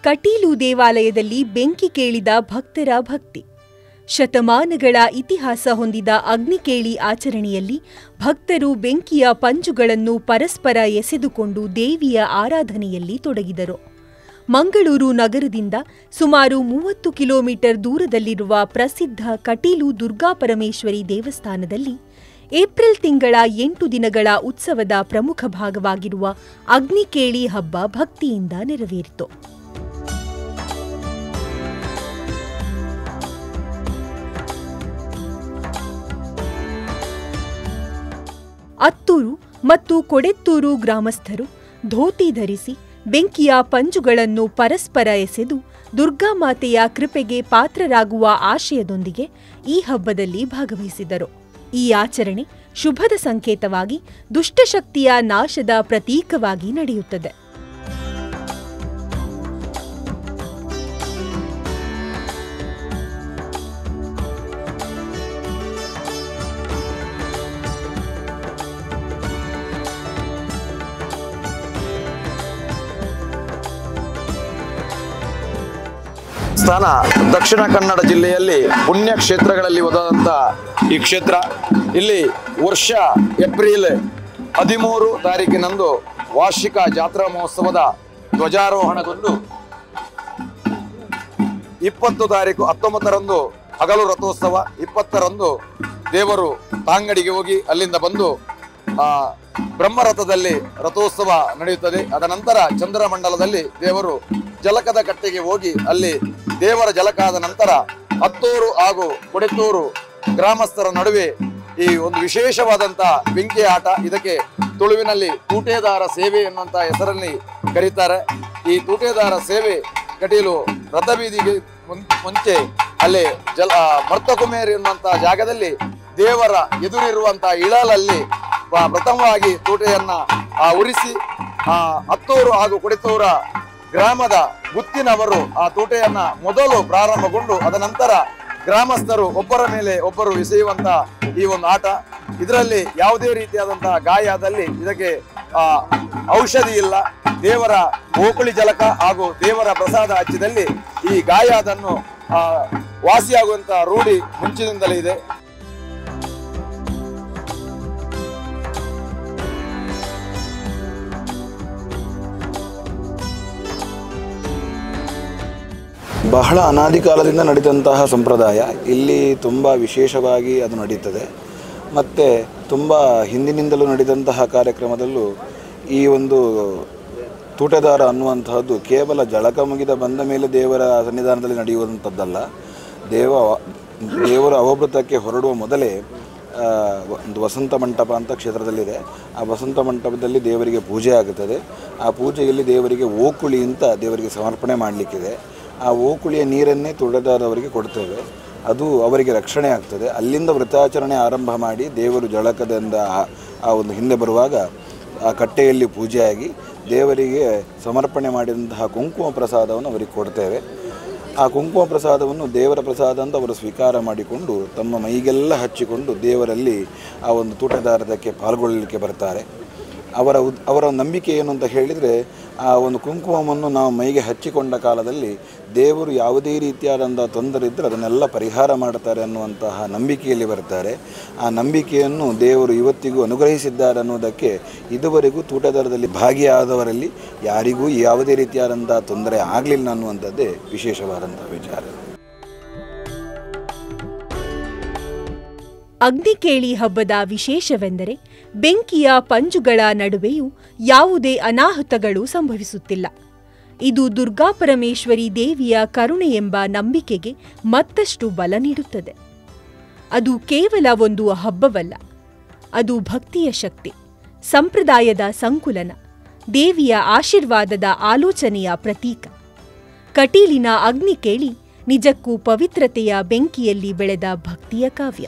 ಕಟೀಲು ದೇವಾಲಯದಲ್ಲಿ ಬೆಂಕಿ ಕೇಳಿದ ಭಕ್ತರ ಭಕ್ತಿ. ಶತಮಾನಗಳ ಇತಿಹಾಸ ಹೊಂದಿದ ಅಗ್ನಿಕೇಳಿ ಆಚರಣೆಯಲ್ಲಿ ಭಕ್ತರು ಬೆಂಕಿಯ ಪಂಜುಗಳನ್ನು ಪರಸ್ಪರ ಎಸೆದುಕೊಂಡು ದೇವಿಯ ಆರಾಧನೆಯಲ್ಲಿ ತೊಡಗಿದರು. ಮಂಗಳೂರು ನಗರದಿಂದ ಸುಮಾರು 30 ಕಿಲೋಮೀಟರ್ ದೂರದಲ್ಲಿರುವ ಪ್ರಸಿದ್ಧ ಕಟೀಲು ದುರ್ಗಾಪರಮೇಶ್ವರಿ ದೇವಸ್ಥಾನದಲ್ಲಿ ಏಪ್ರಿಲ್ ತಿಂಗಳ 8 ದಿನಗಳ ಉತ್ಸವದ ಪ್ರಮುಖ ಭಾಗವಾಗಿರುವ ಅಗ್ನಿಕೇಳಿ ಹಬ್ಬ ಭಕ್ತಿಯಿಂದ ನೆರವೇರಿತು. ಅತ್ತೂರು ಮತ್ತು ಕೊಡೆತ್ತೂರು ಗ್ರಾಮಸ್ಥರು ಧೋತಿ ಧರಿಸಿ ಬೆಂಕಿಯ ಪಂಜುಗಳನ್ನು ಪರಸ್ಪರ ಎಸೆದು ದುರ್ಗಾಮಾತೆಯ ಕೃಪೆಗೆ ಪಾತ್ರರಾಗುವ ಆಶಯದೊಂದಿಗೆ ಈ ಹಬ್ಬದಲ್ಲಿ ಭಾಗವಹಿಸಿದರು. ಈ ಆಚರಣೆ ಶುಭದ ಸಂಕೇತವಾಗಿ ದುಷ್ಟಶಕ್ತಿಯ ನಾಶದ ಪ್ರತೀಕವಾಗಿ ನಡೆಯುತ್ತದೆ. ಸ್ಥಾನ ದಕ್ಷಿಣ ಕನ್ನಡ ಜಿಲ್ಲೆಯಲ್ಲಿ ಪುಣ್ಯ ಕ್ಷೇತ್ರಗಳಲ್ಲಿ ಒಂದಾದಂಥ ಈ ಕ್ಷೇತ್ರ. ಇಲ್ಲಿ ವರ್ಷ ಏಪ್ರಿಲ್ 13 ತಾರೀಕಿನಂದು ವಾರ್ಷಿಕ ಜಾತ್ರಾ ಮಹೋತ್ಸವದ ಧ್ವಜಾರೋಹಣಗೊಂಡು 20 ತಾರೀಕು 19ರಂದು ಹಗಲು ರಥೋತ್ಸವ, 20ರಂದು ದೇವರು ತಾಂಗಡಿಗೆ ಹೋಗಿ ಅಲ್ಲಿಂದ ಬಂದು ಬ್ರಹ್ಮರಥದಲ್ಲಿ ರಥೋತ್ಸವ ನಡೆಯುತ್ತದೆ. ಅದ ನಂತರ ಚಂದ್ರಮಂಡಲದಲ್ಲಿ ದೇವರು ಜಲಕದ ಕಟ್ಟೆಗೆ ಹೋಗಿ ಅಲ್ಲಿ ದೇವರ ಜಲಕ ಆದ ನಂತರ ಅತ್ತೂರು ಹಾಗೂ ಕೊಡೆತ್ತೂರು ಗ್ರಾಮಸ್ಥರ ನಡುವೆ ಈ ಒಂದು ವಿಶೇಷವಾದಂತಹ ಬೆಂಕಿ ಆಟ. ಇದಕ್ಕೆ ತುಳುವಿನಲ್ಲಿ ತೂಟೇದಾರ ಸೇವೆ ಎನ್ನುವಂತ ಹೆಸರಲ್ಲಿ ಕರೀತಾರೆ. ಈ ತೂಟೇದಾರ ಸೇವೆ ಕಟೀಲು ರಥಬೀದಿಗೆ ಮುಂಚೆ ಅಲ್ಲಿ ಮರ್ತಕುಮೇರ್ ಎನ್ನುವಂತ ಜಾಗದಲ್ಲಿ ದೇವರ ಎದುರಿರುವಂತಹ ಇಳಲಲ್ಲಿ ಪ್ರಥಮವಾಗಿ ತೂಟೆಯನ್ನ ಉರಿಸಿ ಅತ್ತೂರು ಹಾಗೂ ಕೊಡೆತ್ತೂರ ಗ್ರಾಮದ ಗುತ್ತಿನವರು ಆ ತೂಟೆಯನ್ನ ಮೊದಲು ಪ್ರಾರಂಭಗೊಂಡು ಅದ ನಂತರ ಗ್ರಾಮಸ್ಥರು ಒಬ್ಬರ ಮೇಲೆ ಒಬ್ಬರು ಎಸೆಯುವಂತ ಈ ಒಂದು ಆಟ. ಇದರಲ್ಲಿ ಯಾವುದೇ ರೀತಿಯಾದಂತಹ ಗಾಯ ಆದಲ್ಲಿ ಇದಕ್ಕೆ ಔಷಧಿ ಇಲ್ಲ. ದೇವರ ಓಕುಳಿ ಜಲಕ ಹಾಗೂ ದೇವರ ಪ್ರಸಾದ ಹಚ್ಚಿದಲ್ಲಿ ಈ ಗಾಯ ಅದನ್ನು ವಾಸಿಯಾಗುವಂತ ರೂಢಿ ಮುಂಚಿನಿಂದಲೇ ಇದೆ. ಬಹಳ ಅನಾದಿ ಕಾಲದಿಂದ ನಡೆದಂತಹ ಸಂಪ್ರದಾಯ ಇಲ್ಲಿ ತುಂಬ ವಿಶೇಷವಾಗಿ ಅದು ನಡೀತದೆ. ಮತ್ತು ತುಂಬ ಹಿಂದಿನಿಂದಲೂ ನಡೆದಂತಹ ಕಾರ್ಯಕ್ರಮದಲ್ಲೂ ಈ ಒಂದು ತೂಟೆದಾರ ಅನ್ನುವಂತಹದ್ದು ಕೇವಲ ಜಳಕ ಮುಗಿದ ಬಂದ ಮೇಲೆ ದೇವರ ಸನ್ನಿಧಾನದಲ್ಲಿ ನಡೆಯುವಂಥದ್ದಲ್ಲ. ದೇವರ ಅವಭೃತಕ್ಕೆ ಹೊರಡುವ ಮೊದಲೇ ಒಂದು ವಸಂತ ಮಂಟಪ ಅಂತ ಕ್ಷೇತ್ರದಲ್ಲಿದೆ. ಆ ವಸಂತ ಮಂಟಪದಲ್ಲಿ ದೇವರಿಗೆ ಪೂಜೆ ಆಗುತ್ತದೆ. ಆ ಪೂಜೆಯಲ್ಲಿ ದೇವರಿಗೆ ಓಕುಳಿ ಅಂತ ದೇವರಿಗೆ ಸಮರ್ಪಣೆ ಮಾಡಲಿಕ್ಕಿದೆ. ಆ ಓಕುಳಿಯ ನೀರನ್ನೇ ತೂಟೆದಾರವರಿಗೆ ಕೊಡ್ತೇವೆ. ಅದು ಅವರಿಗೆ ರಕ್ಷಣೆ ಆಗ್ತದೆ. ಅಲ್ಲಿಂದ ವ್ರತಾಚರಣೆ ಆರಂಭ ಮಾಡಿ ದೇವರು ಜಳಕದಿಂದ ಆ ಒಂದು ಹಿಂದೆ ಬರುವಾಗ ಆ ಕಟ್ಟೆಯಲ್ಲಿ ಪೂಜೆಯಾಗಿ ದೇವರಿಗೆ ಸಮರ್ಪಣೆ ಮಾಡಿದಂತಹ ಕುಂಕುಮ ಪ್ರಸಾದವನ್ನು ಅವರಿಗೆ ಕೊಡ್ತೇವೆ. ಆ ಕುಂಕುಮ ಪ್ರಸಾದವನ್ನು ದೇವರ ಪ್ರಸಾದ ಅಂತ ಅವರು ಸ್ವೀಕಾರ ಮಾಡಿಕೊಂಡು ತಮ್ಮ ಮೈಗೆಲ್ಲ ಹಚ್ಚಿಕೊಂಡು ದೇವರಲ್ಲಿ ಆ ಒಂದು ತೂಟೆದಾರದಕ್ಕೆ ಪಾಲ್ಗೊಳ್ಳಲಿಕ್ಕೆ ಬರ್ತಾರೆ. ಅವರ ನಂಬಿಕೆ ಏನು ಅಂತ ಹೇಳಿದರೆ, ಆ ಒಂದು ಕುಂಕುಮವನ್ನು ನಾವು ಮೈಗೆ ಹಚ್ಚಿಕೊಂಡ ಕಾಲದಲ್ಲಿ ದೇವರು ಯಾವುದೇ ರೀತಿಯಾದಂಥ ತೊಂದರೆ ಇದ್ದರೆ ಅದನ್ನೆಲ್ಲ ಪರಿಹಾರ ಮಾಡ್ತಾರೆ ಅನ್ನುವಂತಹ ನಂಬಿಕೆಯಲ್ಲಿ ಬರ್ತಾರೆ. ಆ ನಂಬಿಕೆಯನ್ನು ದೇವರು ಇವತ್ತಿಗೂ ಅನುಗ್ರಹಿಸಿದ್ದಾರೆ ಅನ್ನೋದಕ್ಕೆ ಇದುವರೆಗೂ ತೂಟೆದಾರದಲ್ಲಿ ಭಾಗಿಯಾದವರಲ್ಲಿ ಯಾರಿಗೂ ಯಾವುದೇ ರೀತಿಯಾದಂಥ ತೊಂದರೆ ಆಗಲಿಲ್ಲ ಅನ್ನುವಂಥದ್ದೇ ವಿಶೇಷವಾದಂಥ ವಿಚಾರ. ಅಗ್ನಿಕೇಳಿ ಹಬ್ಬದ ವಿಶೇಷವೆಂದರೆ ಬೆಂಕಿಯ ಪಂಜುಗಳ ನಡುವೆಯೂ ಯಾವುದೇ ಅನಾಹುತಗಳು ಸಂಭವಿಸುತ್ತಿಲ್ಲ. ಇದು ದುರ್ಗಾಪರಮೇಶ್ವರಿ ದೇವಿಯ ಕರುಣೆ ಎಂಬ ನಂಬಿಕೆಗೆ ಮತ್ತಷ್ಟು ಬಲ ನೀಡುತ್ತದೆ. ಅದು ಕೇವಲ ಒಂದು ಹಬ್ಬವಲ್ಲ, ಅದು ಭಕ್ತಿಯ ಶಕ್ತಿ, ಸಂಪ್ರದಾಯದ ಸಂಕುಲನ, ದೇವಿಯ ಆಶೀರ್ವಾದದ ಆಲೋಚನೆಯ ಪ್ರತೀಕ. ಕಟೀಲಿನ ಅಗ್ನಿಕೇಳಿ ನಿಜಕ್ಕೂ ಪವಿತ್ರತೆಯ ಬೆಂಕಿಯಲ್ಲಿ ಬೆಳೆದ ಭಕ್ತಿಯ ಕಾವ್ಯ.